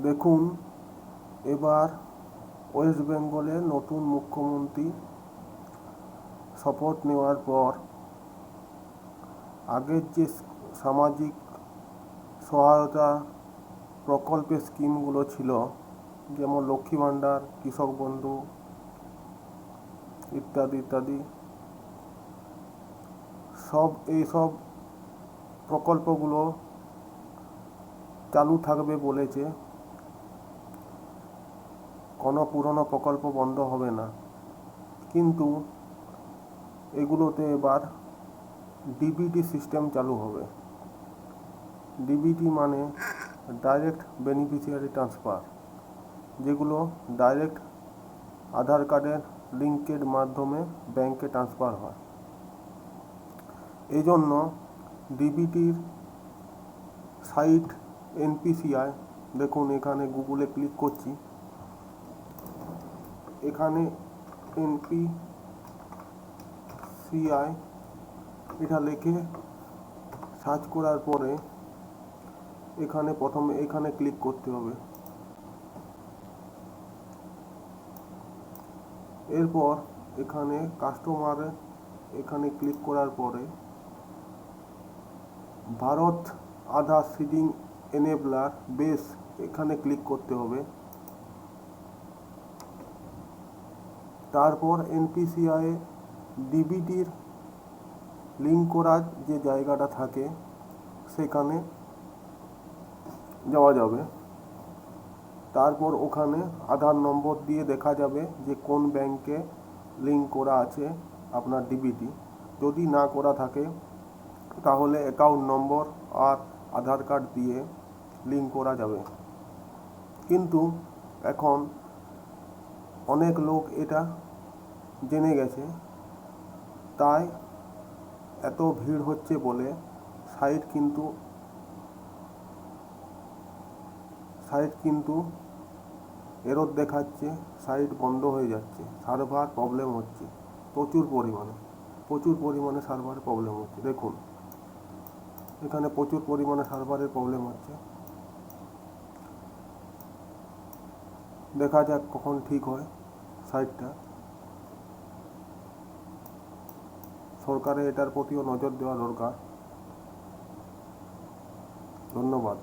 দেখুন, এবার ওয়েস্ট বেঙ্গলের নতুন মুখ্যমন্ত্রী শপথ নেওয়ার পর আগের যে সামাজিক সহায়তা প্রকল্পের স্কিমগুলো ছিল, যেমন লক্ষ্মী ভাণ্ডার, কৃষক বন্ধু ইত্যাদি ইত্যাদি, এইসব প্রকল্পগুলো চালু থাকবে বলেছে। কোনো পুরনো প্রকল্প বন্ধ হবে না, কিন্তু এগুলোতে এবার ডিবিটি সিস্টেম চালু হবে। ডিবিটি মানে ডাইরেক্ট বেনিফিশিয়ারি ট্রান্সফার, যেগুলো ডাইরেক্ট আধার কার্ডের লিঙ্কের মাধ্যমে ব্যাংকে ট্রান্সফার হয়। এই জন্য ডিবিটির সাইট এনপিসিআই, দেখুন এখানে গুগলে ক্লিক করছি, এখানে এনপিসিআই এটা লিখে সার্চ করার পরে প্রথমে এখানে ক্লিক করতে হবে। এরপর এখানে কাস্টমারে এখানে ক্লিক করার পরে ভারত আধার সিডিং এনেবলার বেস এখানে ক্লিক করতে হবে। তারপর এনপিসিআই ডিবিটির লিঙ্ক করার যে জায়গাটা থাকে সেখানে যাওয়া যাবে। তারপর ওখানে আধার নম্বর দিয়ে দেখা যাবে যে কোন ব্যাংকে লিঙ্ক করা আছে আপনার ডিবিটি। যদি না করা থাকে তাহলে অ্যাকাউন্ট নম্বর আর আধার কার্ড দিয়ে লিঙ্ক করা যাবে। কিন্তু এখন অনেক লোক এটা জেনে গেছে, তাই এত ভিড় হচ্ছে বলে সাইট কিন্তু এরর দেখাচ্ছে, সাইট বন্ধ হয়ে যাচ্ছে, সার্ভার প্রবলেম হচ্ছে প্রচুর পরিমাণে সার্ভারে প্রবলেম হচ্ছে। দেখুন এখানে প্রচুর পরিমাণে সার্ভারের প্রবলেম হচ্ছে। দেখা যাক কখন ঠিক হয় সাইটটা। সরকারের এটার প্রতিও নজর দেওয়া দরকার। ধন্যবাদ।